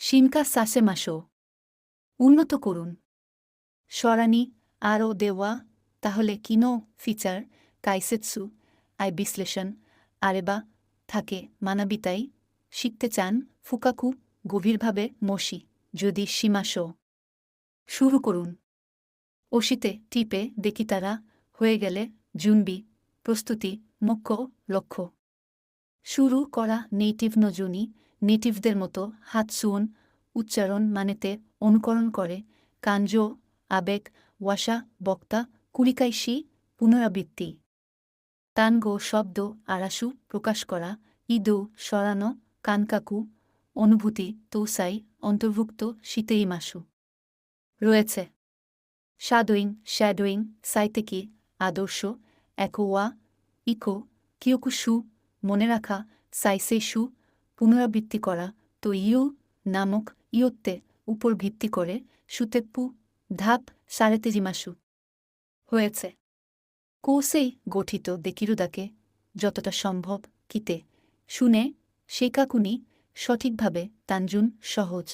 শিনকা সাসে মাসো উন্নত করুন সরানি আরও দেওয়া তাহলে কিনো ফিচার কাইসেৎসু আই বিশ্লেষণ আরেবা থাকে মানাবিতাই শিখতে চান ফুকাকু গভীরভাবে মশি যদি সীমাশো শুরু করুন ওশিতে টিপে দেখি তারা হয়ে গেলে জুনবি প্রস্তুতি মুখ্য লক্ষ্য শুরু করা নেটিভ নজুনি নেটিভদের মতো হাতসুন উচ্চারণ মানেতে অনুকরণ করে কাঞ্জো আবেগ ওয়াসা বক্তা কুরিকাইশি পুনরাবৃত্তি তানগো শব্দ আরাসু প্রকাশ করা ইদো সরানো কানকাকু অনুভূতি তৌসাই অন্তর্ভুক্ত শীতেই মাসু রয়েছে শ্যাডোয়িং সাইতেকি আদর্শ একোয়া ইকো কিয়োকুশু মনে রাখা সাইসেশু পুনরাবৃত্তি করা তো ইউ নামক ইয়োত্তে উপর ভিত্তি করে সুতেপ্পু ধাপ সারেতেজিমাসু হয়েছে কোসেই গঠিত দেকিরুদাকে যতটা সম্ভব কিতে শুনে শেকাকুনি সঠিকভাবে তানজুন সহজ